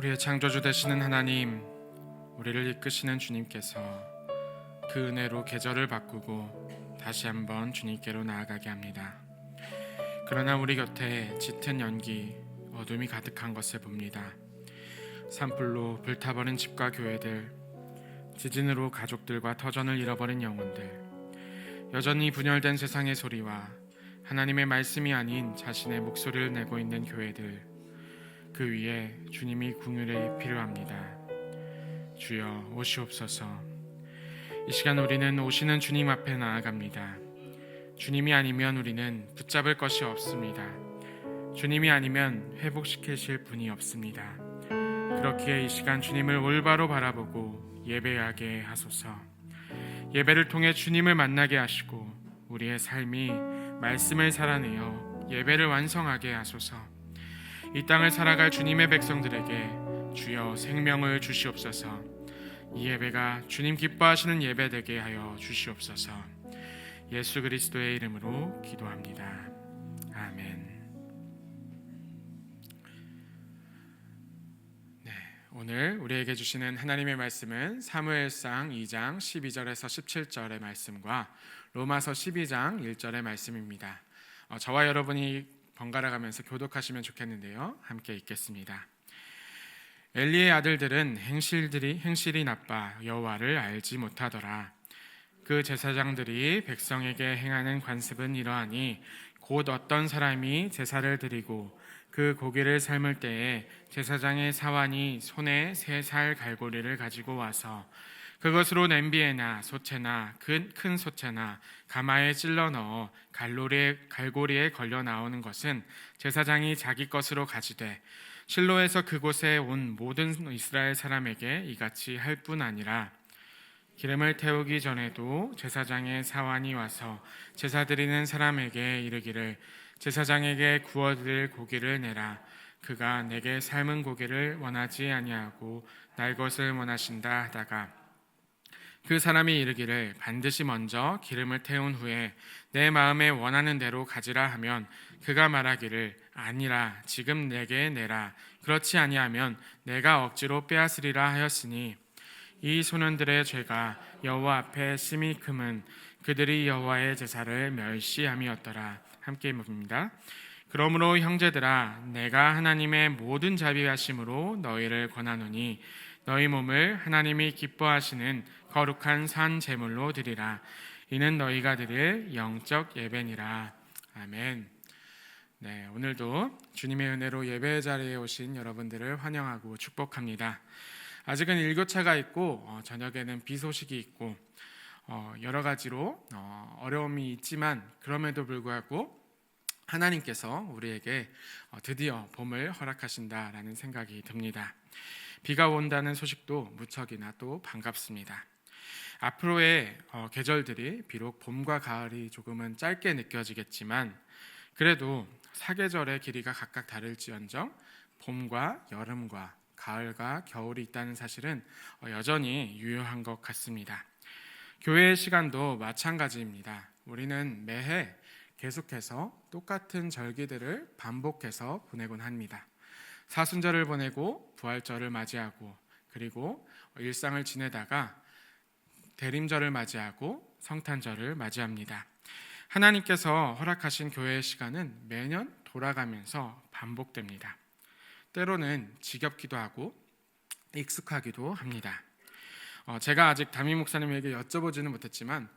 우리의 창조주 되시는 하나님, 우리를 이끄시는 주님께서 그 은혜로 계절을 바꾸고 다시 한번 주님께로 나아가게 합니다. 그러나 우리 곁에 짙은 연기, 어둠이 가득한 것을 봅니다. 산불로 불타버린 집과 교회들, 지진으로 가족들과 터전을 잃어버린 영혼들, 여전히 분열된 세상의 소리와 하나님의 말씀이 아닌 자신의 목소리를 내고 있는 교회들, 그 위에 주님이 긍휼이 필요합니다. 주여 오시옵소서. 이 시간 우리는 오시는 주님 앞에 나아갑니다. 주님이 아니면 우리는 붙잡을 것이 없습니다. 주님이 아니면 회복시키실 분이 없습니다. 그렇기에 이 시간 주님을 올바로 바라보고 예배하게 하소서. 예배를 통해 주님을 만나게 하시고 우리의 삶이 말씀을 살아내어 예배를 완성하게 하소서. 이 땅을 살아갈 주님의 백성들에게 주여 생명을 주시옵소서. 이 예배가 주님 기뻐하시는 예배 되게 하여 주시옵소서. 예수 그리스도의 이름으로 기도합니다. 아멘. 오늘 우리에게 주시는 하나님의 말씀은 사무엘상 2장 12절에서 17절의 말씀과 로마서 12장 1절의 말씀입니다. 저와 여러분이 번갈아 가면서 교독하시면 좋겠는데요. 함께 읽겠습니다. 엘리의 아들들은 행실이 나빠 여호와를 알지 못하더라. 그 제사장들이 백성에게 행하는 관습은 이러하니 곧 어떤 사람이 제사를 드리고 그 고기를 삶을 때에 제사장의 사환이 손에 3살 갈고리를 가지고 와서 그것으로 냄비에나 솥에나 큰 솥에나 가마에 찔러 넣어 갈고리에 걸려 나오는 것은 제사장이 자기 것으로 가지되 실로에서 그곳에 온 모든 이스라엘 사람에게 이같이 할 뿐 아니라 기름을 태우기 전에도 제사장의 사환이 와서 제사 드리는 사람에게 이르기를 제사장에게 구워드릴 고기를 내라. 그가 내게 삶은 고기를 원하지 아니하고 날 것을 원하신다 하다가 그 사람이 이르기를 반드시 먼저 기름을 태운 후에 내 마음에 원하는 대로 가지라 하면 그가 말하기를 아니라 지금 내게 내라. 그렇지 아니하면 내가 억지로 빼앗으리라 하였으니 이 소년들의 죄가 여호와 앞에 심히 크면 그들이 여호와의 제사를 멸시함이었더라. 함께 읽습니다. 그러므로 형제들아 내가 하나님의 모든 자비하심으로 너희를 권하노니 너희 몸을 하나님이 기뻐하시는 거룩한 산 제물로 드리라. 이는 너희가 드릴 영적 예배니라. 아멘. 오늘도 주님의 은혜로 예배 자리에 오신 여러분들을 환영하고 축복합니다. 아직은 일교차가 있고 저녁에는 비 소식이 있고 여러 가지로 어려움이 있지만 그럼에도 불구하고 하나님께서 우리에게 드디어 봄을 허락하신다라는 생각이 듭니다. 비가 온다는 소식도 무척이나 또 반갑습니다. 앞으로의 계절들이 비록 봄과 가을이 조금은 짧게 느껴지겠지만 그래도 사계절의 길이가 각각 다를지언정 봄과 여름과 가을과 겨울이 있다는 사실은 여전히 유효한 것 같습니다. 교회의 시간도 마찬가지입니다. 우리는 매해 계속해서 똑같은 절기들을 반복해서 보내곤 합니다. 사순절을 보내고 부활절을 맞이하고 그리고 일상을 지내다가 대림절을 맞이하고 성탄절을 맞이합니다. 하나님께서 허락하신 교회의 시간은 매년 돌아가면서 반복됩니다. 때로는 지겹기도 하고 익숙하기도 합니다. 제가 아직 담임 목사님에게 여쭤보지는 못했지만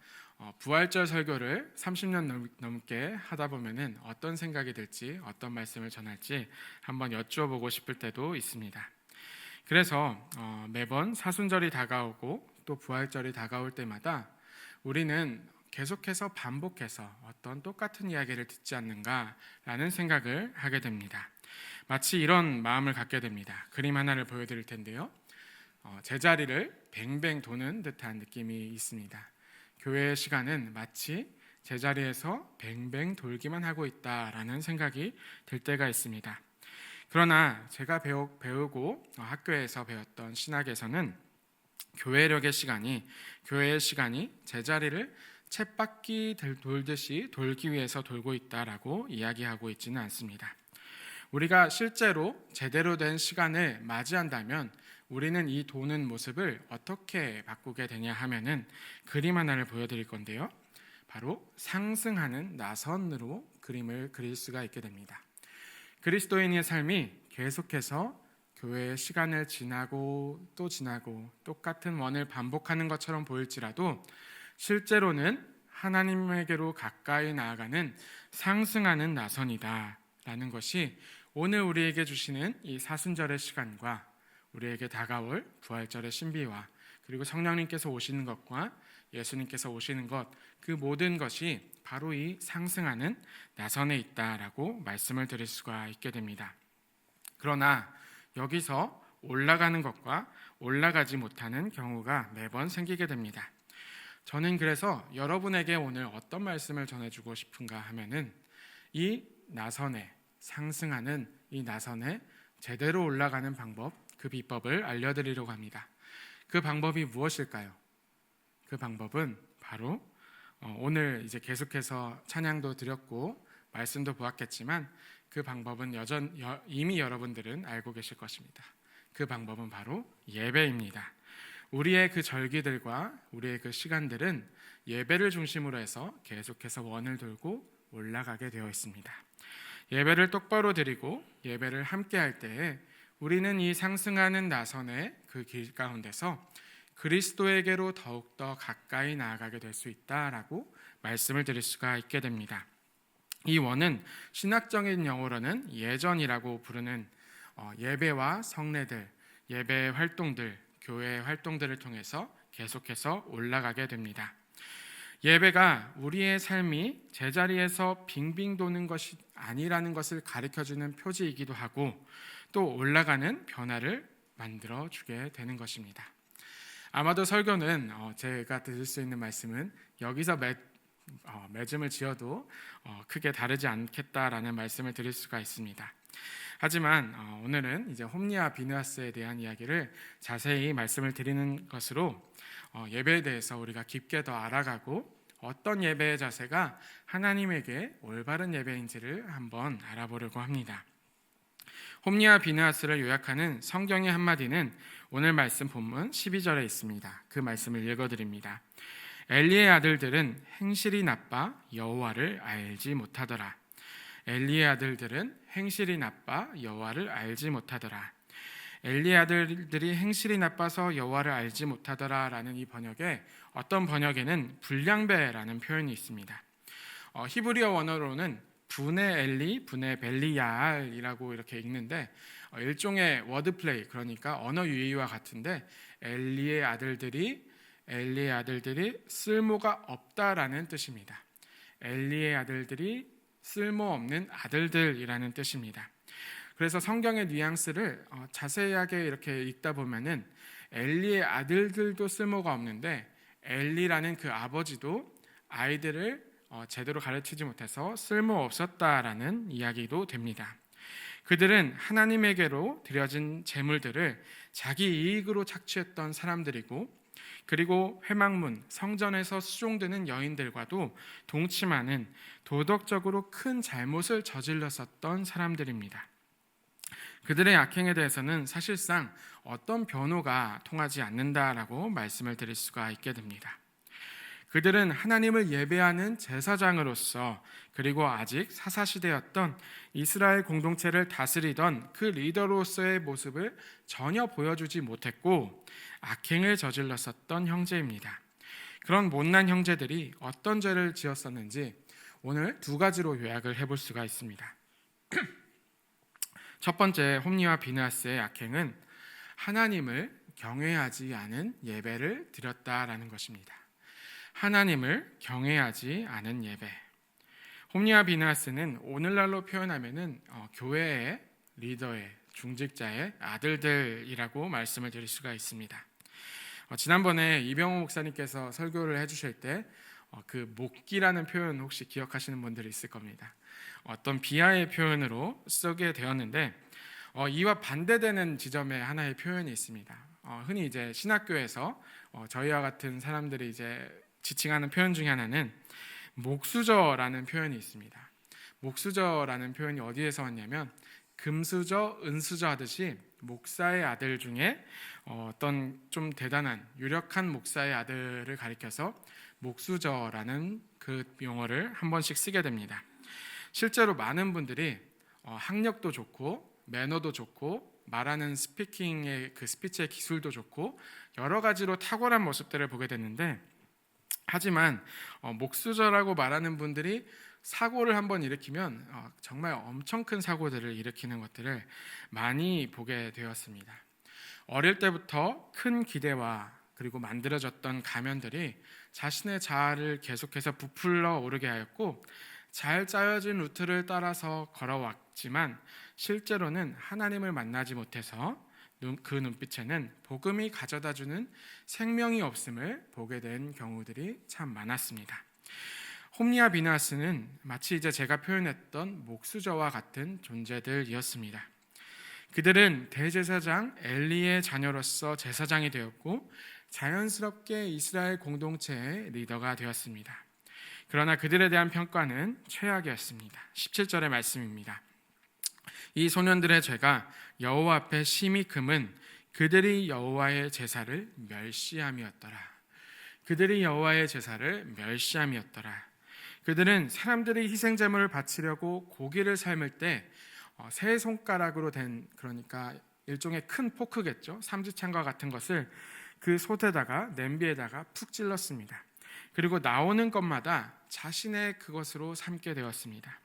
부활절 설교를 30년 넘게 하다 보면은 어떤 생각이 들지 어떤 말씀을 전할지 한번 여쭈어보고 싶을 때도 있습니다. 그래서 매번 사순절이 다가오고 또 부활절이 다가올 때마다 우리는 계속해서 반복해서 어떤 똑같은 이야기를 듣지 않는가라는 생각을 하게 됩니다. 마치 이런 마음을 갖게 됩니다. 그림 하나를 보여드릴 텐데요. 제자리를 뱅뱅 도는 듯한 느낌이 있습니다. 교회의 시간은 마치 제자리에서 뱅뱅 돌기만 하고 있다라는 생각이 들 때가 있습니다. 그러나 제가 배우고 학교에서 배웠던 신학에서는 교회의 시간이 제자리를 쳇바퀴 돌듯이 돌기 위해서 돌고 있다라고 이야기하고 있지는 않습니다. 우리가 실제로 제대로 된 시간을 맞이한다면 우리는 이 도는 모습을 어떻게 바꾸게 되냐 하면은 그림 하나를 보여드릴 건데요. 바로 상승하는 나선으로 그림을 그릴 수가 있게 됩니다. 그리스도인의 삶이 계속해서 교회의 시간을 지나고 또 지나고 똑같은 원을 반복하는 것처럼 보일지라도 실제로는 하나님에게로 가까이 나아가는 상승하는 나선이다 라는 것이 오늘 우리에게 주시는 이 사순절의 시간과 우리에게 다가올 부활절의 신비와 그리고 성령님께서 오시는 것과 예수님께서 오시는 것, 그 모든 것이 바로 이 상승하는 나선에 있다라고 말씀을 드릴 수가 있게 됩니다. 그러나 여기서 올라가는 것과 올라가지 못하는 경우가 매번 생기게 됩니다. 저는 그래서 여러분에게 오늘 어떤 말씀을 전해주고 싶은가 하면은 이 나선에, 상승하는 이 나선에 제대로 올라가는 방법, 그 비법을 알려드리려고 합니다. 그 방법이 무엇일까요? 그 방법은 바로 오늘 이제 계속해서 찬양도 드렸고 말씀도 보았겠지만 그 방법은 이미 여러분들은 알고 계실 것입니다. 그 방법은 바로 예배입니다. 우리의 그 절기들과 우리의 그 시간들은 예배를 중심으로 해서 계속해서 원을 돌고 올라가게 되어 있습니다. 예배를 똑바로 드리고 예배를 함께 할 때에 우리는 이 상승하는 나선의 그 길 가운데서 그리스도에게로 더욱더 가까이 나아가게 될 수 있다라고 말씀을 드릴 수가 있게 됩니다. 이 원은 신학적인 용어로는 예전이라고 부르는 예배와 성례들, 예배 활동들, 교회 활동들을 통해서 계속해서 올라가게 됩니다. 예배가 우리의 삶이 제자리에서 빙빙 도는 것이 아니라는 것을 가르쳐주는 표지이기도 하고 또 올라가는 변화를 만들어주게 되는 것입니다. 아마도 설교는 제가 드릴 수 있는 말씀은 여기서 맺음을 지어도 크게 다르지 않겠다라는 말씀을 드릴 수가 있습니다. 하지만 오늘은 이제 홈리와 비느하스에 대한 이야기를 자세히 말씀을 드리는 것으로 예배에 대해서 우리가 깊게 더 알아가고 어떤 예배의 자세가 하나님에게 올바른 예배인지를 한번 알아보려고 합니다. 홈리와 비느하스를 요약하는 성경의 한마디는 오늘 말씀 본문 12절에 있습니다. 그 말씀을 읽어드립니다. 엘리의 아들들은 행실이 나빠 여호와를 알지 못하더라. 엘리의 아들들은 행실이 나빠 여호와를 알지 못하더라. 엘리의 아들들이 행실이 나빠서 여호와를 알지 못하더라라는 이 번역에 어떤 번역에는 불량배라는 표현이 있습니다. 히브리어 원어로는 분의 엘리, 분의 벨리야알이라고 이렇게 읽는데 일종의 워드플레이, 그러니까 언어 유희와 같은데 엘리의 아들들이 쓸모가 없다라는 뜻입니다. 엘리의 아들들이 쓸모없는 아들들이라는 뜻입니다. 그래서 성경의 뉘앙스를 자세하게 이렇게 읽다 보면은 엘리의 아들들도 쓸모가 없는데 엘리라는 그 아버지도 아이들을 제대로 가르치지 못해서 쓸모없었다라는 이야기도 됩니다. 그들은 하나님에게로 드려진 제물들을 자기 이익으로 착취했던 사람들이고 그리고 회막문, 성전에서 수종드는 여인들과도 동침하는 도덕적으로 큰 잘못을 저질렀었던 사람들입니다. 그들의 악행에 대해서는 사실상 어떤 변호가 통하지 않는다라고 말씀을 드릴 수가 있게 됩니다. 그들은 하나님을 예배하는 제사장으로서 그리고 아직 사사시대였던 이스라엘 공동체를 다스리던 그 리더로서의 모습을 전혀 보여주지 못했고 악행을 저질렀었던 형제입니다. 그런 못난 형제들이 어떤 죄를 지었었는지 오늘 두 가지로 요약을 해볼 수가 있습니다. 첫 번째, 홈리와 비느하스의 악행은 하나님을 경외하지 않은 예배를 드렸다라는 것입니다. 하나님을 경외하지 않은 예배. 홈리와 비느하스는 오늘날로 표현하면은 교회의 리더의 중직자의 아들들이라고 말씀을 드릴 수가 있습니다. 지난번에 이병호 목사님께서 설교를 해주실 때 그 목기라는 표현 혹시 기억하시는 분들이 있을 겁니다. 어떤 비하의 표현으로 쓰게 되었는데 이와 반대되는 지점의 하나의 표현이 있습니다. 흔히 이제 신학교에서 저희와 같은 사람들이 이제 지칭하는 표현 중에 하나는 목수저라는 표현이 있습니다. 목수저라는 표현이 어디에서 왔냐면 금수저, 은수저 하듯이 목사의 아들 중에 어떤 좀 대단한 유력한 목사의 아들을 가리켜서 목수저라는 그 용어를 한 번씩 쓰게 됩니다. 실제로 많은 분들이 학력도 좋고 매너도 좋고 말하는 스피킹의 그 스피치의 기술도 좋고 여러 가지로 탁월한 모습들을 보게 됐는데, 하지만 목수저라고 말하는 분들이 사고를 한번 일으키면 정말 엄청 큰 사고들을 일으키는 것들을 많이 보게 되었습니다. 어릴 때부터 큰 기대와 그리고 만들어졌던 가면들이 자신의 자아를 계속해서 부풀러 오르게 하였고, 잘 짜여진 루트를 따라서 걸어왔지만 실제로는 하나님을 만나지 못해서 그 눈빛에는 복음이 가져다주는 생명이 없음을 보게 된 경우들이 참 많았습니다. 홈리와 비나스는 마치 이제 제가 표현했던 목수저와 같은 존재들이었습니다. 그들은 대제사장 엘리의 자녀로서 제사장이 되었고 자연스럽게 이스라엘 공동체의 리더가 되었습니다. 그러나 그들에 대한 평가는 최악이었습니다. 17절의 말씀입니다. 이 소년들의 죄가 여호와 앞에 심히 금은 그들이 여호와의 제사를 멸시함이었더라. 그들이 여호와의 제사를 멸시함이었더라. 그들은 사람들이 희생제물을 바치려고 고기를 삶을 때 세 손가락으로 된, 그러니까 일종의 큰 포크겠죠, 삼지창과 같은 것을 그 솥에다가 냄비에다가 푹 찔렀습니다. 그리고 나오는 것마다 자신의 그것으로 삼게 되었습니다.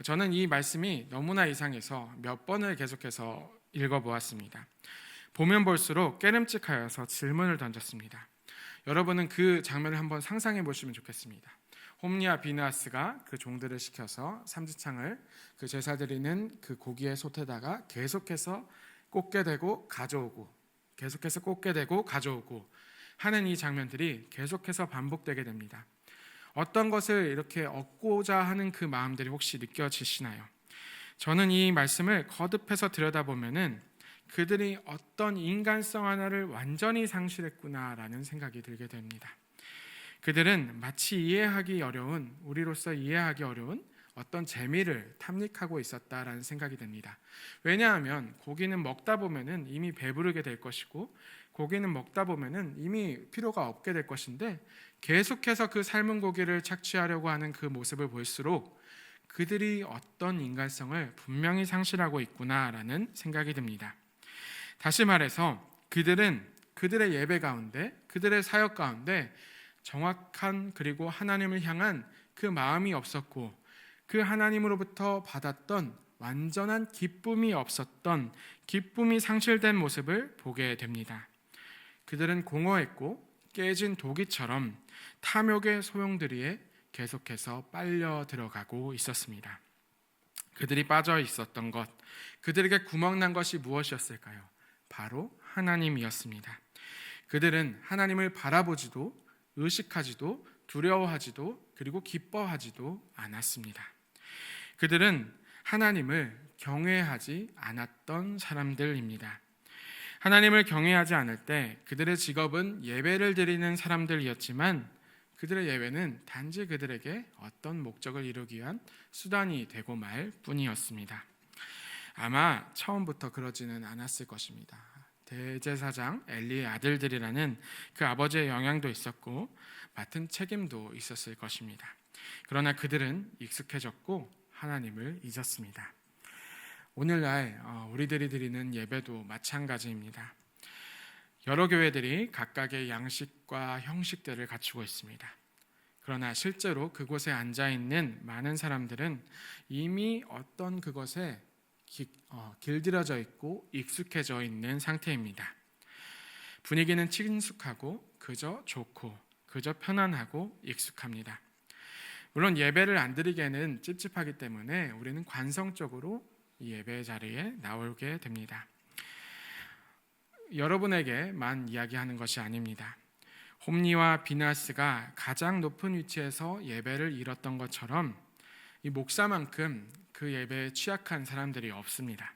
저는 이 말씀이 너무나 이상해서 몇 번을 계속해서 읽어보았습니다. 보면 볼수록 깨름직하여서 질문을 던졌습니다. 여러분은 그 장면을 한번 상상해 보시면 좋겠습니다. 홈리와 비느하스가 그 종들을 시켜서 삼지창을 그 제사 드리는 그 고기의 솥에다가 계속해서 꽂게 되고 가져오고, 계속해서 꽂게 되고 가져오고 하는 이 장면들이 계속해서 반복되게 됩니다. 어떤 것을 이렇게 얻고자 하는 그 마음들이 혹시 느껴지시나요? 저는 이 말씀을 거듭해서 들여다보면은 그들이 어떤 인간성 하나를 완전히 상실했구나라는 생각이 들게 됩니다. 그들은 마치 이해하기 어려운, 우리로서 이해하기 어려운 어떤 재미를 탐닉하고 있었다라는 생각이 듭니다. 왜냐하면 고기는 먹다 보면은 이미 배부르게 될 것이고, 고기는 먹다 보면은 이미 필요가 없게 될 것인데, 계속해서 그 삶은 고기를 착취하려고 하는 그 모습을 볼수록 그들이 어떤 인간성을 분명히 상실하고 있구나라는 생각이 듭니다. 다시 말해서 그들은 그들의 예배 가운데, 그들의 사역 가운데 정확한 그리고 하나님을 향한 그 마음이 없었고, 그 하나님으로부터 받았던 완전한 기쁨이 없었던, 기쁨이 상실된 모습을 보게 됩니다. 그들은 공허했고 깨진 도기처럼 탐욕의 소용돌이에 계속해서 빨려 들어가고 있었습니다. 그들이 빠져 있었던 것, 그들에게 구멍난 것이 무엇이었을까요? 바로 하나님이었습니다. 그들은 하나님을 바라보지도 의식하지도 두려워하지도 그리고 기뻐하지도 않았습니다. 그들은 하나님을 경외하지 않았던 사람들입니다. 하나님을 경외하지 않을 때 그들의 직업은 예배를 드리는 사람들이었지만, 그들의 예배는 단지 그들에게 어떤 목적을 이루기 위한 수단이 되고 말 뿐이었습니다. 아마 처음부터 그러지는 않았을 것입니다. 대제사장 엘리의 아들들이라는 그 아버지의 영향도 있었고 맡은 책임도 있었을 것입니다. 그러나 그들은 익숙해졌고 하나님을 잊었습니다. 오늘날 우리들이 드리는 예배도 마찬가지입니다. 여러 교회들이 각각의 양식과 형식들을 갖추고 있습니다. 그러나 실제로 그곳에 앉아있는 많은 사람들은 이미 어떤 그것에 길들여져 있고 익숙해져 있는 상태입니다. 분위기는 친숙하고 그저 좋고 그저 편안하고 익숙합니다. 물론 예배를 안 드리기에는 찝찝하기 때문에 우리는 관성적으로 이 예배 자리에 나오게 됩니다. 여러분에게만 이야기하는 것이 아닙니다. 홈리와 비느하스가 가장 높은 위치에서 예배를 이뤘던 것처럼 이 목사만큼 그 예배에 취약한 사람들이 없습니다.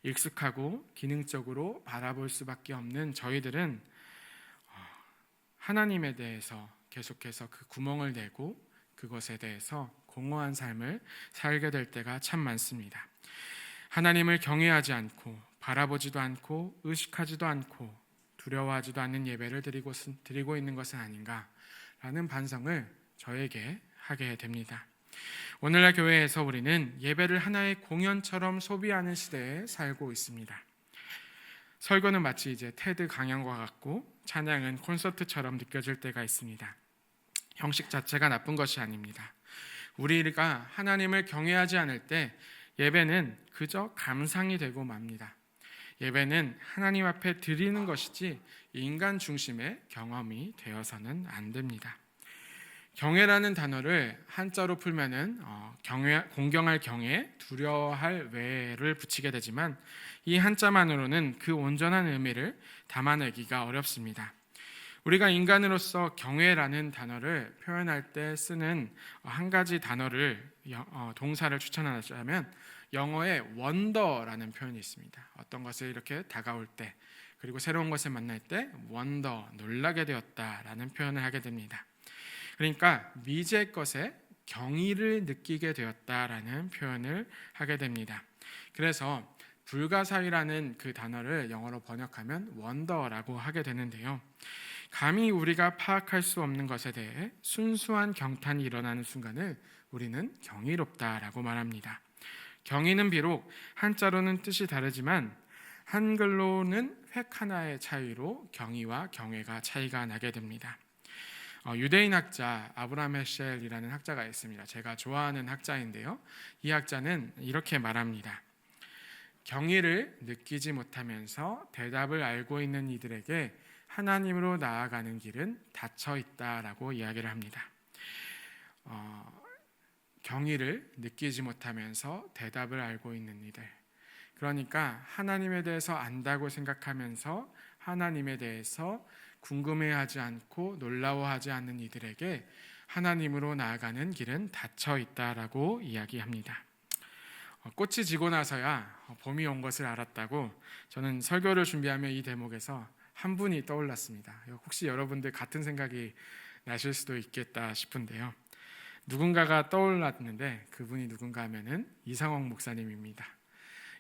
익숙하고 기능적으로 바라볼 수밖에 없는 저희들은 하나님에 대해서 계속해서 그 구멍을 내고 그것에 대해서 공허한 삶을 살게 될 때가 참 많습니다. 하나님을 경외하지 않고 바라보지도 않고 의식하지도 않고 두려워하지도 않는 예배를 드리고 있는 것은 아닌가라는 반성을 저에게 하게 됩니다. 오늘날 교회에서 우리는 예배를 하나의 공연처럼 소비하는 시대에 살고 있습니다. 설교는 마치 이제 테드 강연과 같고 찬양은 콘서트처럼 느껴질 때가 있습니다. 형식 자체가 나쁜 것이 아닙니다. 우리가 하나님을 경외하지 않을 때 예배는 그저 감상이 되고 맙니다. 예배는 하나님 앞에 드리는 것이지 인간 중심의 경험이 되어서는 안 됩니다. 경외라는 단어를 한자로 풀면은 공경할 경외, 두려워할 외를 붙이게 되지만 이 한자만으로는 그 온전한 의미를 담아내기가 어렵습니다. 우리가 인간으로서 경외라는 단어를 표현할 때 쓰는 한 가지 단어를 동사를 추천하자면 영어에 wonder라는 표현이 있습니다. 어떤 것을 이렇게 다가올 때 그리고 새로운 것을 만날 때 wonder, 놀라게 되었다라는 표현을 하게 됩니다. 그러니까 미지의 것에 경의를 느끼게 되었다라는 표현을 하게 됩니다. 그래서 불가사의라는 그 단어를 영어로 번역하면 wonder라고 하게 되는데요. 감히 우리가 파악할 수 없는 것에 대해 순수한 경탄이 일어나는 순간을 우리는 경이롭다라고 말합니다. 경의는 비록 한자로는 뜻이 다르지만 한글로는 획 하나의 차이로 경의와 경외가 차이가 나게 됩니다. 유대인 학자 아브라함 헤셸이라는 학자가 있습니다. 제가 좋아하는 학자인데요. 이 학자는 이렇게 말합니다. 경의를 느끼지 못하면서 대답을 알고 있는 이들에게 하나님으로 나아가는 길은 닫혀 있다라고 이야기를 합니다. 경의를 느끼지 못하면서 대답을 알고 있는 이들, 그러니까 하나님에 대해서 안다고 생각하면서 하나님에 대해서 궁금해하지 않고 놀라워하지 않는 이들에게 하나님으로 나아가는 길은 닫혀 있다라고 이야기합니다. 꽃이 지고 나서야 봄이 온 것을 알았다고 저는 설교를 준비하며 이 대목에서 한 분이 떠올랐습니다. 혹시 여러분들 같은 생각이 나실 수도 있겠다 싶은데요. 누군가가 떠올랐는데 그분이 누군가 하면은 이상홍 목사님입니다.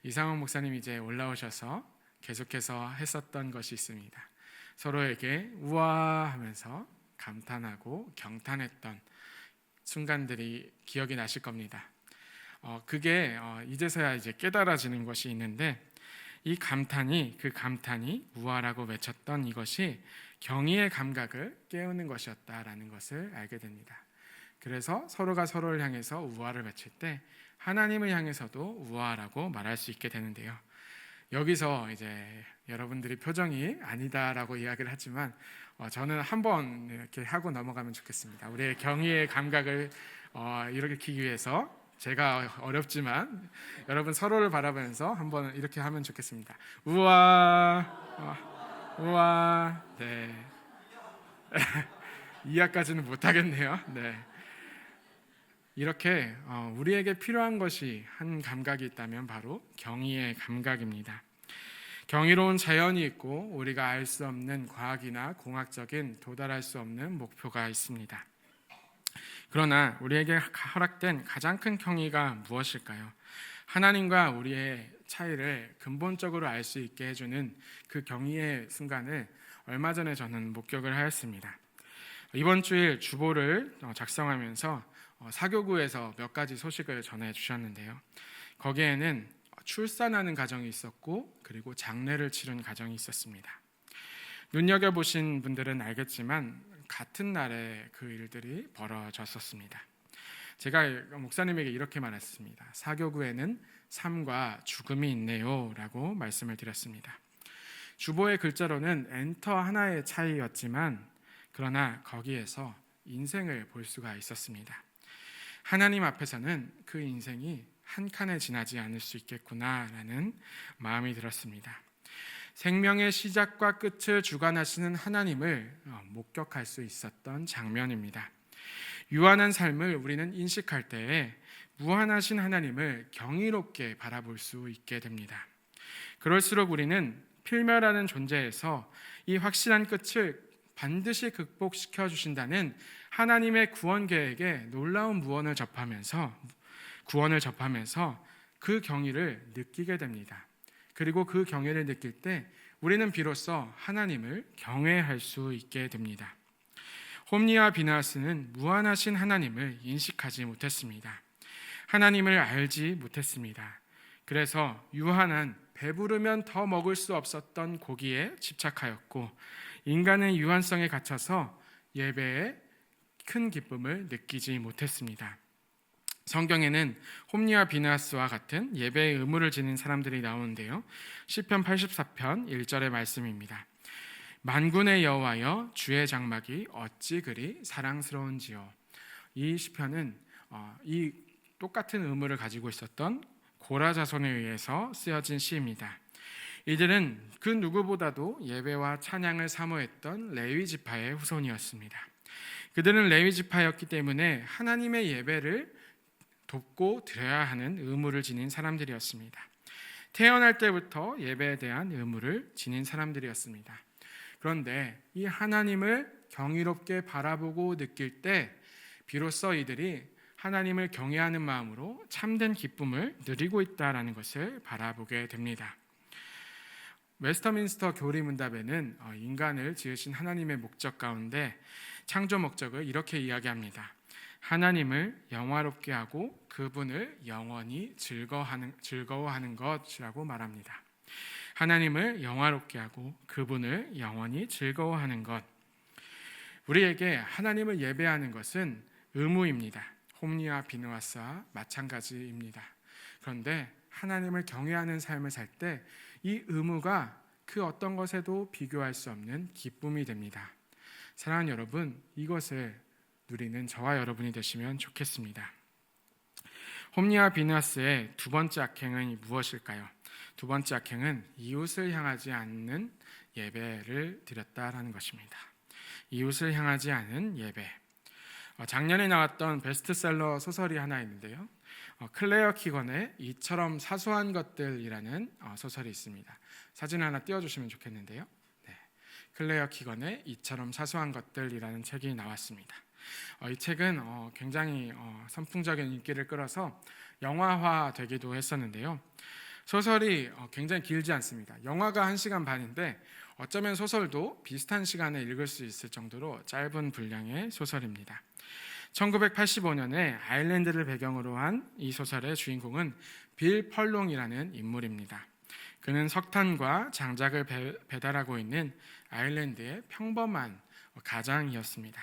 이상홍 목사님이 이제 올라오셔서 계속해서 했었던 것이 있습니다. 서로에게 우와 하면서 감탄하고 경탄했던 순간들이 기억이 나실 겁니다. 그게 이제서야 이제 깨달아지는 것이 있는데 그 감탄이 우아라고 외쳤던 이것이 경의의 감각을 깨우는 것이었다라는 것을 알게 됩니다. 그래서 서로가 서로를 향해서 우아를 외칠 때 하나님을 향해서도 우아라고 말할 수 있게 되는데요. 여기서 이제 여러분들이 표정이 아니다라고 이야기를 하지만 저는 한번 이렇게 하고 넘어가면 좋겠습니다. 우리의 경의의 감각을 일으키기 위해서 제가 어렵지만 여러분 서로를 바라보면서 한번 이렇게 하면 좋겠습니다. 우와, 우와, 네. 이하까지는 못하겠네요. 네. 이렇게 우리에게 필요한 것이 한 감각이 있다면 바로 경의의 감각입니다. 경이로운 자연이 있고 우리가 알 수 없는 과학이나 공학적인 도달할 수 없는 목표가 있습니다. 그러나 우리에게 허락된 가장 큰 경의가 무엇일까요? 하나님과 우리의 차이를 근본적으로 알 수 있게 해주는 그 경의의 순간을 얼마 전에 저는 목격을 하였습니다. 이번 주일 주보를 작성하면서 사교구에서 몇 가지 소식을 전해 주셨는데요. 거기에는 출산하는 가정이 있었고 그리고 장례를 치른 가정이 있었습니다. 눈여겨보신 분들은 알겠지만 같은 날에 그 일들이 벌어졌었습니다. 제가 목사님에게 이렇게 말했습니다. 사교구에는 삶과 죽음이 있네요 라고 말씀을 드렸습니다. 주보의 글자로는 엔터 하나의 차이였지만 그러나 거기에서 인생을 볼 수가 있었습니다. 하나님 앞에서는 그 인생이 한 칸에 지나지 않을 수 있겠구나라는 마음이 들었습니다. 생명의 시작과 끝을 주관하시는 하나님을 목격할 수 있었던 장면입니다. 유한한 삶을 우리는 인식할 때에 무한하신 하나님을 경이롭게 바라볼 수 있게 됩니다. 그럴수록 우리는 필멸하는 존재에서 이 확실한 끝을 반드시 극복시켜 주신다는 하나님의 구원 계획에 놀라운 구원을 접하면서 그 경의를 느끼게 됩니다. 그리고 그 경외를 느낄 때 우리는 비로소 하나님을 경외할 수 있게 됩니다. 홈리와 비나하스는 무한하신 하나님을 인식하지 못했습니다. 하나님을 알지 못했습니다. 그래서 유한한 배부르면 더 먹을 수 없었던 고기에 집착하였고 인간의 유한성에 갇혀서 예배에 큰 기쁨을 느끼지 못했습니다. 성경에는 홈리와 비나하스와 같은 예배의 의무를 지닌 사람들이 나오는데요. 시편 84편 1절의 말씀입니다. 만군의 여호와여 주의 장막이 어찌 그리 사랑스러운지요. 이 시편은 이 똑같은 의무를 가지고 있었던 고라 자손에 의해서 쓰여진 시입니다. 이들은 그 누구보다도 예배와 찬양을 사모했던 레위 지파의 후손이었습니다. 그들은 레위 지파였기 때문에 하나님의 예배를 돕고 드려야 하는 의무를 지닌 사람들이었습니다. 태어날 때부터 예배에 대한 의무를 지닌 사람들이었습니다. 그런데 이 하나님을 경이롭게 바라보고 느낄 때 비로소 이들이 하나님을 경외하는 마음으로 참된 기쁨을 누리고 있다는 것을 바라보게 됩니다. 웨스터민스터 교리문답에는 인간을 지으신 하나님의 목적 가운데 창조 목적을 이렇게 이야기합니다. 하나님을 영화롭게 하고 그분을 영원히 즐거워하는 것이라고 말합니다. 하나님을 영화롭게 하고 그분을 영원히 즐거워하는 것. 우리에게 하나님을 예배하는 것은 의무입니다. 홈리와 비나하스와 마찬가지입니다. 그런데 하나님을 경외하는 삶을 살 때 이 의무가 그 어떤 것에도 비교할 수 없는 기쁨이 됩니다. 사랑하는 여러분, 이것을 누리는 저와 여러분이 되시면 좋겠습니다. 홈리와 비나하스의 두 번째 악행은 무엇일까요? 두 번째 악행은 이웃을 향하지 않는 예배를 드렸다라는 것입니다. 이웃을 향하지 않은 예배. 작년에 나왔던 베스트셀러 소설이 하나 있는데요. 클레어 키건의 이처럼 사소한 것들이라는 소설이 있습니다. 사진 하나 띄워주시면 좋겠는데요. 네. 클레어 키건의 이처럼 사소한 것들이라는 책이 나왔습니다. 이 책은 굉장히 선풍적인 인기를 끌어서 영화화되기도 했었는데요. 소설이 굉장히 길지 않습니다. 영화가 1시간 반인데 어쩌면 소설도 비슷한 시간에 읽을 수 있을 정도로 짧은 분량의 소설입니다. 1985년에 아일랜드를 배경으로 한 이 소설의 주인공은 빌 펄롱이라는 인물입니다. 그는 석탄과 장작을 배달하고 있는 아일랜드의 평범한 가장이었습니다.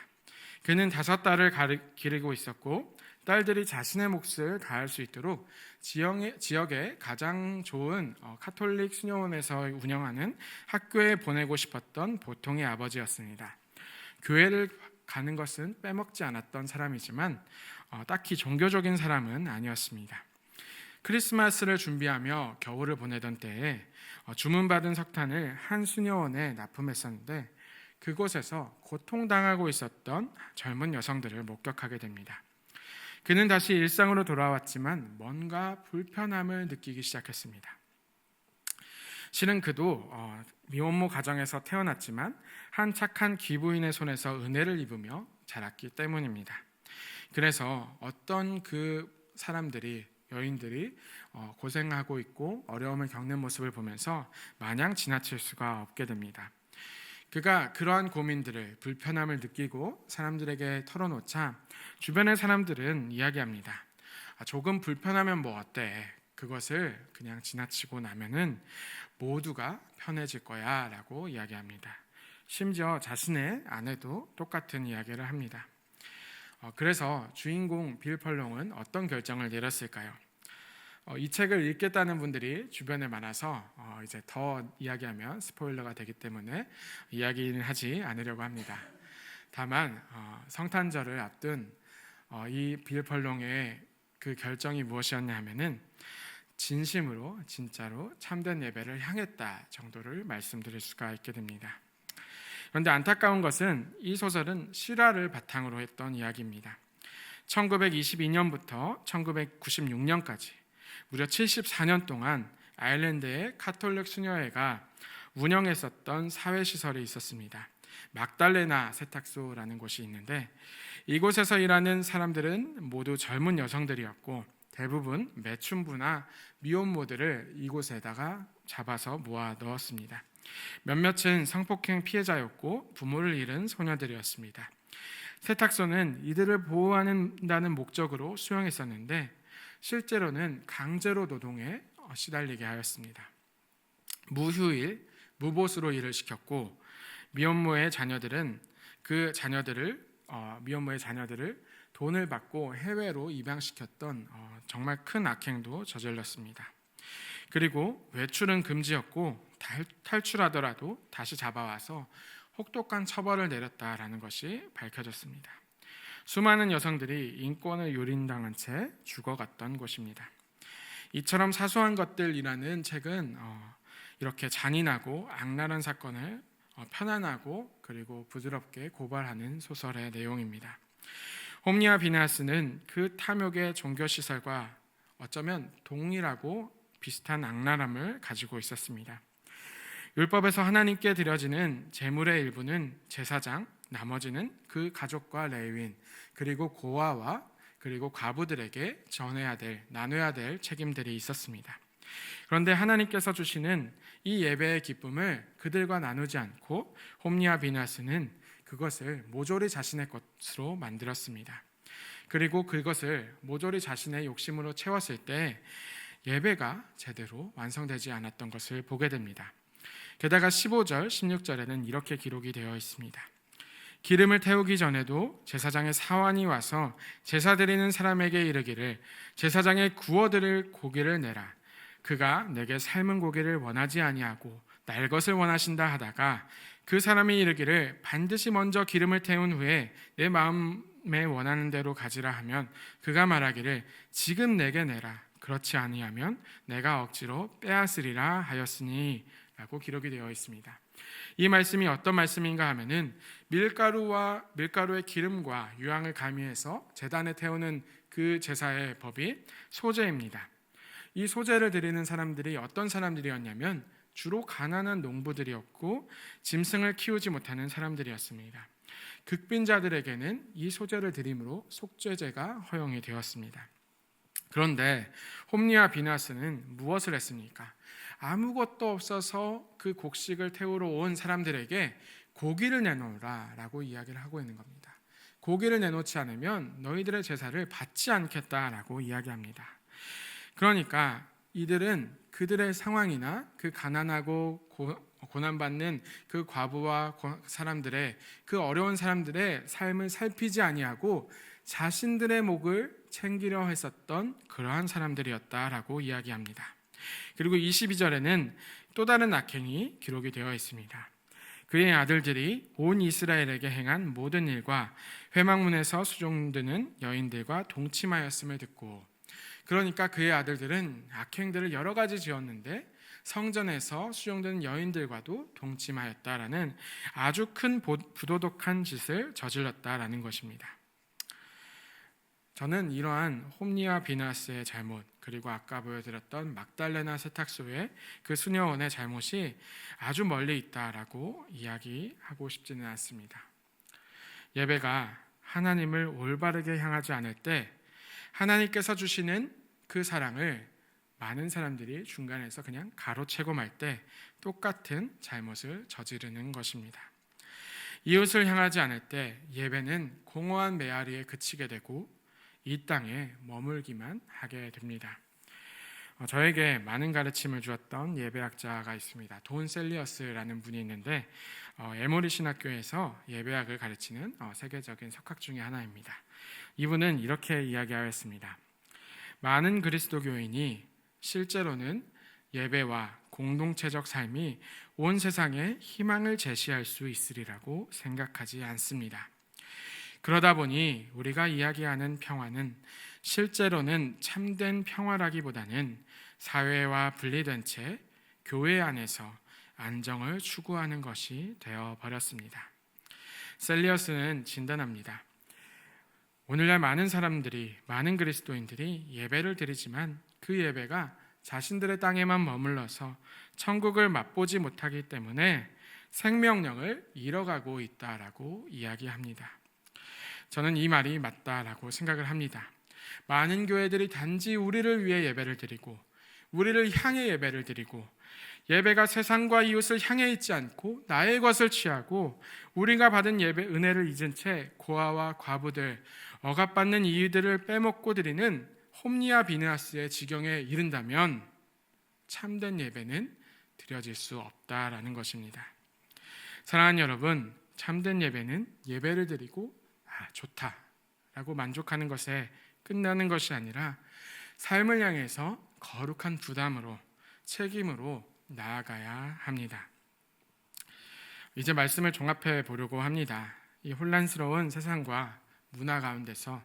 그는 5딸을 기르고 있었고 딸들이 자신의 몫을 다할 수 있도록 지역의 가장 좋은 카톨릭 수녀원에서 운영하는 학교에 보내고 싶었던 보통의 아버지였습니다. 교회를 가는 것은 빼먹지 않았던 사람이지만 딱히 종교적인 사람은 아니었습니다. 크리스마스를 준비하며 겨울을 보내던 때에 주문받은 석탄을 한 수녀원에 납품했었는데 그곳에서 고통당하고 있었던 젊은 여성들을 목격하게 됩니다. 그는 다시 일상으로 돌아왔지만 뭔가 불편함을 느끼기 시작했습니다. 실은 그도 미혼모 가정에서 태어났지만 한 착한 기부인의 손에서 은혜를 입으며 자랐기 때문입니다. 그래서 어떤 그 사람들이 여인들이 고생하고 있고 어려움을 겪는 모습을 보면서 마냥 지나칠 수가 없게 됩니다. 그가 그러한 고민들을 불편함을 느끼고 사람들에게 털어놓자 주변의 사람들은 이야기합니다. 조금 불편하면 뭐 어때? 그것을 그냥 지나치고 나면은 모두가 편해질 거야 라고 이야기합니다. 심지어 자신의 아내도 똑같은 이야기를 합니다. 그래서 주인공 빌 펄롱은 어떤 결정을 내렸을까요? 이 책을 읽겠다는 분들이 주변에 많아서 이제 더 이야기하면 스포일러가 되기 때문에 이야기는 하지 않으려고 합니다. 다만 성탄절을 앞둔 이 빌 펄롱의 그 결정이 무엇이었냐 하면은 진심으로 진짜로 참된 예배를 향했다 정도를 말씀드릴 수가 있게 됩니다. 그런데 안타까운 것은 이 소설은 실화를 바탕으로 했던 이야기입니다. 1922년부터 1996년까지 무려 74년 동안 아일랜드의 카톨릭 수녀회가 운영했었던 사회시설이 있었습니다. 막달레나 세탁소라는 곳이 있는데 이곳에서 일하는 사람들은 모두 젊은 여성들이었고 대부분 매춘부나 미혼모들을 이곳에다가 잡아서 모아 넣었습니다. 몇몇은 성폭행 피해자였고 부모를 잃은 소녀들이었습니다. 세탁소는 이들을 보호한다는 목적으로 수용했었는데 실제로는 강제로 노동에 시달리게 하였습니다. 무휴일, 무보수로 일을 시켰고 미혼모의 자녀들을 돈을 받고 해외로 입양시켰던 정말 큰 악행도 저질렀습니다. 그리고 외출은 금지였고 탈출하더라도 다시 잡아와서 혹독한 처벌을 내렸다라는 것이 밝혀졌습니다. 수많은 여성들이 인권을 유린당한 채 죽어갔던 곳입니다. 이처럼 사소한 것들이라는 책은 이렇게 잔인하고 악랄한 사건을 편안하고 그리고 부드럽게 고발하는 소설의 내용입니다. 홈리와 비나스는 그 탐욕의 종교시설과 어쩌면 동일하고 비슷한 악랄함을 가지고 있었습니다. 율법에서 하나님께 드려지는 제물의 일부는 제사장, 나머지는 그 가족과 레위인, 그리고 고아와 그리고 과부들에게 나눠야 될 책임들이 있었습니다. 그런데 하나님께서 주시는 이 예배의 기쁨을 그들과 나누지 않고 홈리와 비나스는 그것을 모조리 자신의 것으로 만들었습니다. 그리고 그것을 모조리 자신의 욕심으로 채웠을 때 예배가 제대로 완성되지 않았던 것을 보게 됩니다. 게다가 15절, 16절에는 이렇게 기록이 되어 있습니다. 기름을 태우기 전에도 제사장의 사환이 와서 제사 드리는 사람에게 이르기를 제사장의 구워드릴 고기를 내라. 그가 내게 삶은 고기를 원하지 아니하고 날 것을 원하신다 하다가 그 사람이 이르기를 반드시 먼저 기름을 태운 후에 내 마음에 원하는 대로 가지라 하면 그가 말하기를 지금 내게 내라. 그렇지 아니하면 내가 억지로 빼앗으리라 하였으니 라고 기록이 되어 있습니다. 이 말씀이 어떤 말씀인가 하면은 밀가루의 기름과 유황을 가미해서 제단에 태우는 그 제사의 법이 소제입니다. 이 소제를 드리는 사람들이 어떤 사람들이었냐면 주로 가난한 농부들이었고 짐승을 키우지 못하는 사람들이었습니다. 극빈자들에게는 이 소제를 드림으로 속죄제가 허용이 되었습니다. 그런데 홈리와 비나스는 무엇을 했습니까? 아무것도 없어서 그 곡식을 태우러 온 사람들에게 고기를 내놓으라 라고 이야기를 하고 있는 겁니다. 고기를 내놓지 않으면 너희들의 제사를 받지 않겠다라고 이야기합니다. 그러니까 이들은 그들의 상황이나 그 가난하고 고난받는 그 과부와 사람들의 그 어려운 사람들의 삶을 살피지 아니하고 자신들의 목을 챙기려 했었던 그러한 사람들이었다라고 이야기합니다. 그리고 22절에는 또 다른 악행이 기록이 되어 있습니다. 그의 아들들이 온 이스라엘에게 행한 모든 일과 회막문에서 수종드는 여인들과 동침하였음을 듣고, 그러니까 그의 아들들은 악행들을 여러 가지 지었는데 성전에서 수종드는 여인들과도 동침하였다라는 아주 큰 부도덕한 짓을 저질렀다라는 것입니다. 저는 이러한 홈리와 비나스의 잘못, 그리고 아까 보여드렸던 막달레나 세탁소의 그 수녀원의 잘못이 아주 멀리 있다라고 이야기하고 싶지는 않습니다. 예배가 하나님을 올바르게 향하지 않을 때 하나님께서 주시는 그 사랑을 많은 사람들이 중간에서 그냥 가로채고 말 때 똑같은 잘못을 저지르는 것입니다. 이웃을 향하지 않을 때 예배는 공허한 메아리에 그치게 되고 이 땅에 머물기만 하게 됩니다. 저에게 많은 가르침을 주었던 예배학자가 있습니다. 돈 셀리어스라는 분이 있는데 에모리 신학교에서 예배학을 가르치는 세계적인 석학 중에 하나입니다. 이분은 이렇게 이야기하였습니다. 많은 그리스도 교인이 실제로는 예배와 공동체적 삶이 온 세상에 희망을 제시할 수 있으리라고 생각하지 않습니다. 그러다 보니 우리가 이야기하는 평화는 실제로는 참된 평화라기보다는 사회와 분리된 채 교회 안에서 안정을 추구하는 것이 되어버렸습니다. 셀리어스는 진단합니다. 오늘날 많은 그리스도인들이 예배를 드리지만 그 예배가 자신들의 땅에만 머물러서 천국을 맛보지 못하기 때문에 생명력을 잃어가고 있다라고 이야기합니다. 저는 이 말이 맞다라고 생각을 합니다. 많은 교회들이 단지 우리를 위해 예배를 드리고 우리를 향해 예배를 드리고 예배가 세상과 이웃을 향해 있지 않고 나의 것을 취하고 우리가 받은 예배 은혜를 잊은 채 고아와 과부들, 억압받는 이들을 빼먹고 드리는 홈리아 비느하스의 지경에 이른다면 참된 예배는 드려질 수 없다라는 것입니다. 사랑하는 여러분, 참된 예배는 예배를 드리고 좋다라고 만족하는 것에 끝나는 것이 아니라 삶을 향해서 거룩한 부담으로 책임으로 나아가야 합니다. 이제 말씀을 종합해 보려고 합니다. 이 혼란스러운 세상과 문화 가운데서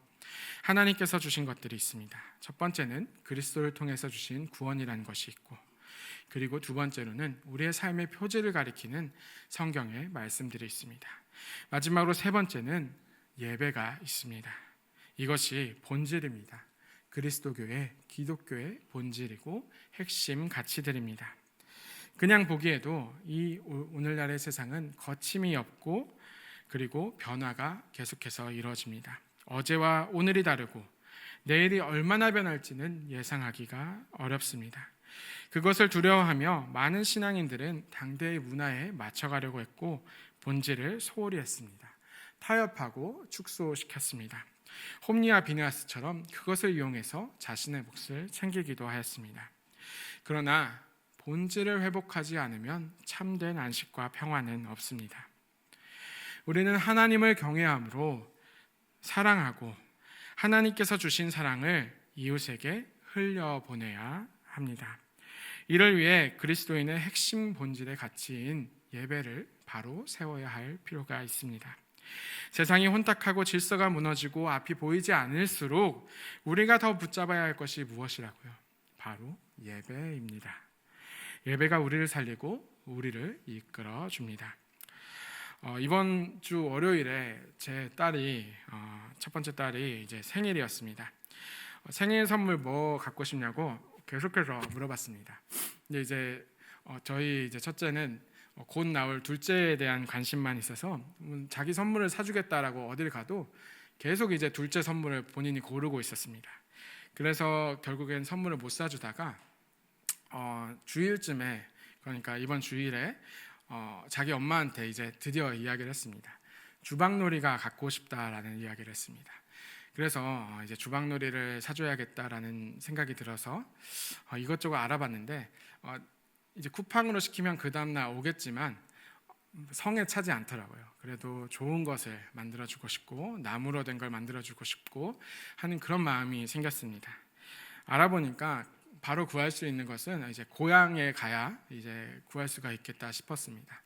하나님께서 주신 것들이 있습니다. 첫 번째는 그리스도를 통해서 주신 구원이라는 것이 있고, 그리고 두 번째로는 우리의 삶의 표지를 가리키는 성경의 말씀들이 있습니다. 마지막으로 세 번째는 예배가 있습니다. 이것이 본질입니다. 그리스도교의, 기독교의 본질이고 핵심 가치들입니다. 그냥 보기에도 이 오늘날의 세상은 거침이 없고 그리고 변화가 계속해서 이루어집니다. 어제와 오늘이 다르고 내일이 얼마나 변할지는 예상하기가 어렵습니다. 그것을 두려워하며 많은 신앙인들은 당대의 문화에 맞춰가려고 했고 본질을 소홀히 했습니다. 타협하고 축소시켰습니다. 홈리아 비느하스처럼 그것을 이용해서 자신의 몫을 챙기기도 하였습니다. 그러나 본질을 회복하지 않으면 참된 안식과 평화는 없습니다. 우리는 하나님을 경외함으로 사랑하고 하나님께서 주신 사랑을 이웃에게 흘려보내야 합니다. 이를 위해 그리스도인의 핵심 본질의 가치인 예배를 바로 세워야 할 필요가 있습니다. 세상이 혼탁하고 질서가 무너지고 앞이 보이지 않을수록 우리가 더 붙잡아야 할 것이 무엇이라고요? 바로 예배입니다. 예배가 우리를 살리고 우리를 이끌어 줍니다. 이번 주 월요일에 제 딸이 첫 번째 딸이 이제 생일이었습니다. 생일 선물 뭐 갖고 싶냐고 계속해서 물어봤습니다. 근데 이제 저희 이제 첫째는 곧 나올 둘째에 대한 관심만 있어서 자기 선물을 사주겠다라고 어딜 가도 계속 이제 둘째 선물을 본인이 고르고 있었습니다. 그래서 결국엔 선물을 못 사주다가 주일쯤에, 그러니까 이번 주일에 자기 엄마한테 이제 드디어 이야기를 했습니다. 주방놀이가 갖고 싶다라는 이야기를 했습니다. 그래서 이제 주방놀이를 사줘야겠다라는 생각이 들어서 이것저것 알아봤는데 이제 쿠팡으로 시키면 그 다음날 오겠지만 성에 차지 않더라고요. 그래도 좋은 것을 만들어주고 싶고 나무로 된 걸 만들어주고 싶고 하는 그런 마음이 생겼습니다. 알아보니까 바로 구할 수 있는 것은 이제 고향에 가야 이제 구할 수가 있겠다 싶었습니다.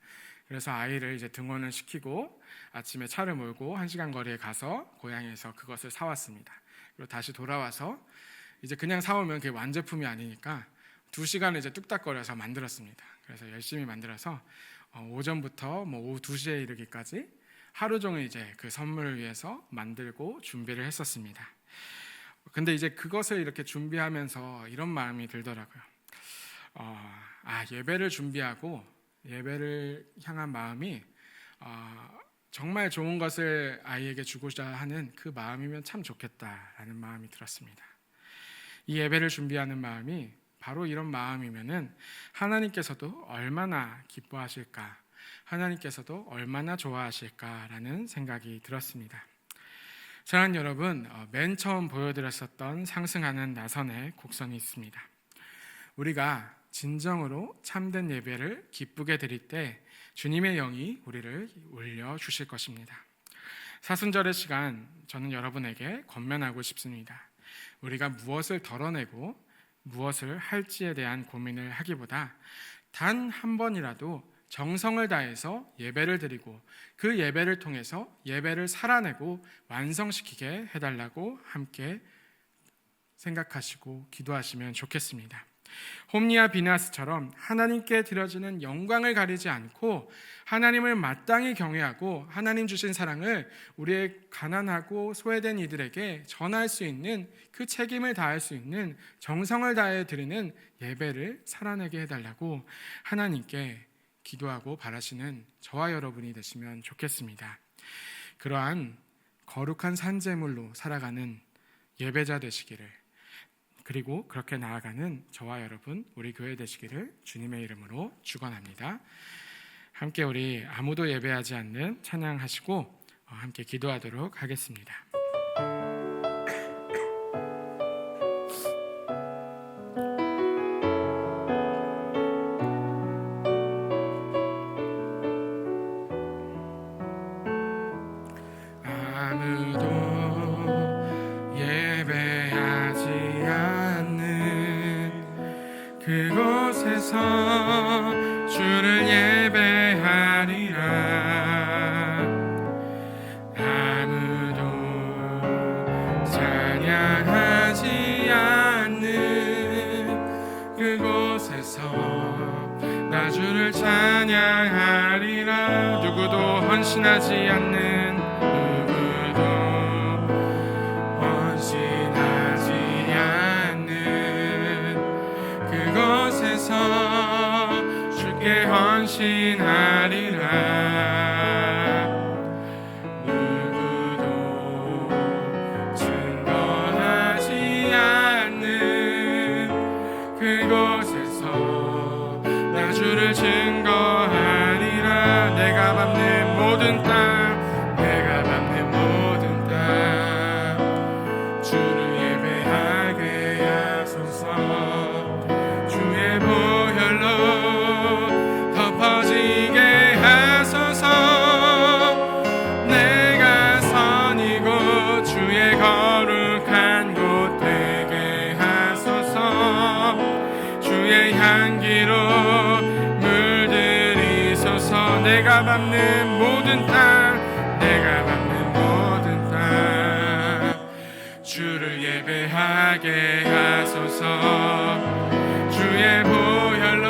그래서 아이를 이제 등원을 시키고 아침에 차를 몰고 1시간 거리에 가서 고향에서 그것을 사왔습니다. 그리고 다시 돌아와서 이제 그냥 사오면 그게 완제품이 아니니까 2시간을 이제 뚝딱거려서 만들었습니다. 그래서 열심히 만들어서 오전부터 오후 2시에 이르기까지 하루 종일 이제 그 선물을 위해서 만들고 준비를 했었습니다. 근데 이제 그것을 이렇게 준비하면서 이런 마음이 들더라고요. 예배를 준비하고 예배를 향한 마음이 정말 좋은 것을 아이에게 주고자 하는 그 마음이면 참 좋겠다라는 마음이 들었습니다. 이 예배를 준비하는 마음이 바로 이런 마음이면은 하나님께서도 얼마나 기뻐하실까, 하나님께서도 얼마나 좋아하실까라는 생각이 들었습니다. 사랑하는 여러분, 맨 처음 보여드렸었던 상승하는 나선의 곡선이 있습니다. 우리가 진정으로 참된 예배를 기쁘게 드릴 때 주님의 영이 우리를 올려주실 것입니다. 사순절의 시간, 저는 여러분에게 권면하고 싶습니다. 우리가 무엇을 덜어내고 무엇을 할지에 대한 고민을 하기보다 단 한 번이라도 정성을 다해서 예배를 드리고 그 예배를 통해서 예배를 살아내고 완성시키게 해달라고 함께 생각하시고 기도하시면 좋겠습니다. 홈리아 비느하스처럼 하나님께 드려지는 영광을 가리지 않고 하나님을 마땅히 경외하고 하나님 주신 사랑을 우리의 가난하고 소외된 이들에게 전할 수 있는 그 책임을 다할 수 있는 정성을 다해 드리는 예배를 살아내게 해달라고 하나님께 기도하고 바라시는 저와 여러분이 되시면 좋겠습니다. 그러한 거룩한 산제물로 살아가는 예배자 되시기를, 그리고 그렇게 나아가는 저와 여러분, 우리 교회 되시기를 주님의 이름으로 축원합니다. 함께 우리 아무도 예배하지 않는 찬양하시고 함께 기도하도록 하겠습니다. 아무도 예배하지 않는 그곳에서 주를 예배하리라. 아무도 찬양하지 않는 그곳에서 나 주를 찬양하리라. 누구도 헌신하지 않는, 누구도 헌신하지 않는 그곳에서 주께 헌신하리라. 누구도 증거하지 않는 그곳에서 나 주를 증거하리라. 내가 밟는 모든 땅, 내가 밟는 모든 땅, 주를 예배하게 하소서. 주의 보혈로 덮어지게 하소서. 내가 선이고 주의 거룩한 곳 되게 하소서. 주의 향기로 물들이소서. 내가 밟는 모든 땅, 내가 밟는 모든 땅, 주를 예배하게 하소서. 주의 보혈로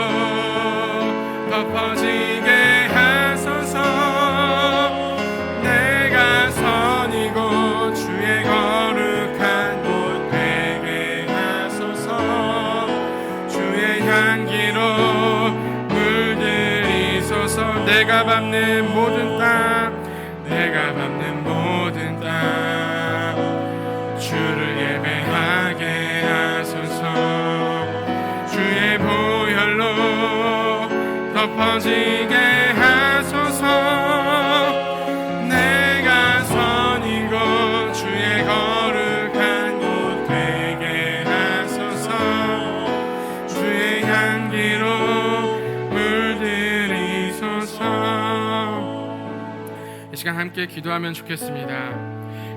덮어지게 하소서. 내가 선이고 주의 거룩한 곳 되게 하소서. 주의 향기로 물들이소서. 내가 밟는 모든 땅, 내가 밟는 모든 땅, 주를 예배하게 하소서. 주의 보혈로 덮어지게 하소서. 내가 선이고 주의 거룩한 곳 되게 하소서. 주의 향기로 물들이소서. 이 시간 함께 기도하면 좋겠습니다.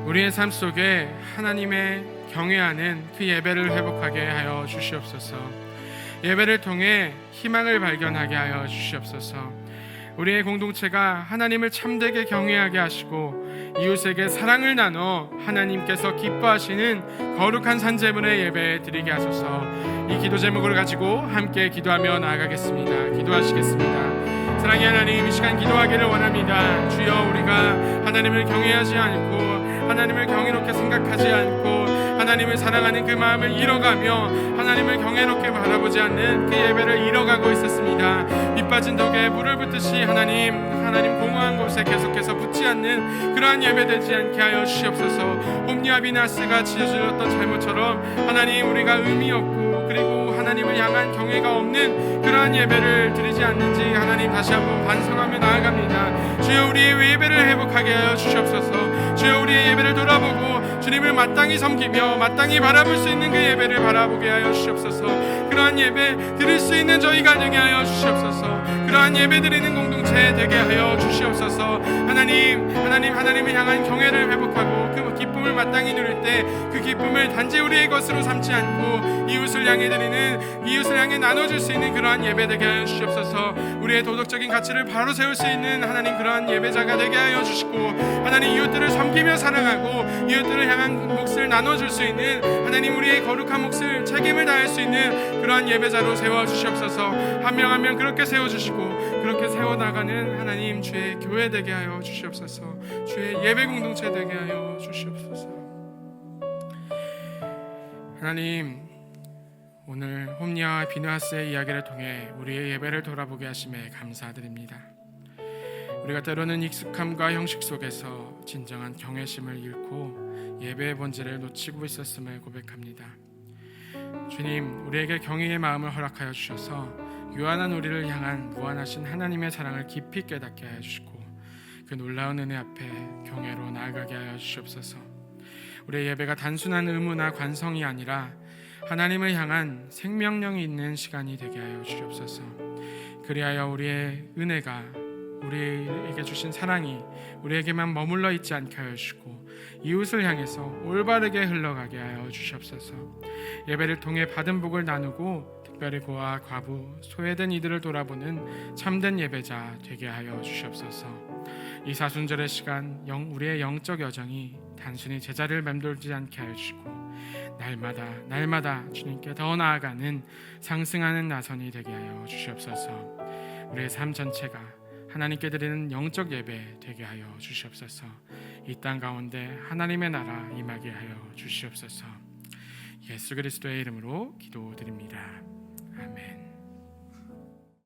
우리의 삶 속에 하나님의 경외하는 그 예배를 회복하게 하여 주시옵소서. 예배를 통해 희망을 발견하게 하여 주시옵소서. 우리의 공동체가 하나님을 참되게 경외하게 하시고 이웃에게 사랑을 나눠 하나님께서 기뻐하시는 거룩한 산제물의 예배 드리게 하소서. 이 기도 제목을 가지고 함께 기도하며 나아가겠습니다. 기도하시겠습니다. 사랑의 하나님, 이 시간 기도하기를 원합니다. 주여, 우리가 하나님을 경외하지 않고 하나님을 경이롭게 생각하지 않고 하나님을 사랑하는 그 마음을 잃어가며 하나님을 경외롭게 바라보지 않는 그 예배를 잃어가고 있었습니다. 밑 빠진 독에 물을 붓듯이 하나님 공허한 곳에 계속해서 붙지 않는 그러한 예배 되지 않게 하여 주시옵소서. 홈리와 비나스가 지어질렀던 잘못처럼 하나님, 우리가 의미 없고 그리고 하나님을 향한 경외가 없는 그러한 예배를 드리지 않는지 하나님 다시 한번 반성하며 나아갑니다. 주여, 우리의 예배를 회복하게 하여 주시옵소서. 주여, 우리의 예배를 돌아보고 주님을 마땅히 섬기며 마땅히 바라볼 수 있는 그 예배를 바라보게 하여 주시옵소서. 그러한 예배 드릴 수 있는 저희가 되게 하여 주시옵소서. 그러한 예배 드리는 공동체 되게 하여 주시옵소서. 하나님을 향한 경외를 회복하고 그 기쁨을 마땅히 누릴 때 그 기쁨을 단지 우리의 것으로 삼지 않고 이웃을 향해 드리는, 이웃을 향해 나눠줄 수 있는 그러한 예배 되게 하여 주시옵소서. 우리의 도덕적인 가치를 바로 세울 수 있는 하나님 그러한 예배자가 되게 하여 주시고, 하나님 이웃들을 섬기며 사랑하고 이웃들을 향한 몫을 나눠줄 수 있는 하나님, 우리의 거룩한 몫을 책임을 다할 수 있는 그러한 예배자로 세워주시옵소서. 한 명 한 명 그렇게 세워주시고 그렇게 세워나가는 하나님 주의 교회 되게 하여 주시옵소서. 주의 예배 공동체 되게 하여 주시옵소서. 하나님, 오늘 홈리와 비누아스의 이야기를 통해 우리의 예배를 돌아보게 하심에 감사드립니다. 우리가 때로는 익숙함과 형식 속에서 진정한 경외심을 잃고 예배의 본질을 놓치고 있었음을 고백합니다. 주님, 우리에게 경외의 마음을 허락하여 주셔서 유한한 우리를 향한 무한하신 하나님의 사랑을 깊이 깨닫게 하여 주시고 그 놀라운 은혜 앞에 경외로 나아가게 하여 주시옵소서. 우리의 예배가 단순한 의무나 관성이 아니라 하나님을 향한 생명력이 있는 시간이 되게 하여 주시옵소서. 그리하여 우리의 은혜가, 우리에게 주신 사랑이 우리에게만 머물러 있지 않게 하여 주시고 이웃을 향해서 올바르게 흘러가게 하여 주시옵소서. 예배를 통해 받은 복을 나누고 특별히 고아, 과부, 소외된 이들을 돌아보는 참된 예배자 되게 하여 주시옵소서. 이 사순절의 시간 우리의 영적 여정이 단순히 제자리를 맴돌지 않게 하여 주시고 날마다 주님께 더 나아가는 상승하는 나선이 되게 하여 주시옵소서. 우리의 삶 전체가 하나님께 드리는 영적 예배 되게 하여 주시옵소서. 이 땅 가운데 하나님의 나라 임하게 하여 주시옵소서. 예수 그리스도의 이름으로 기도드립니다.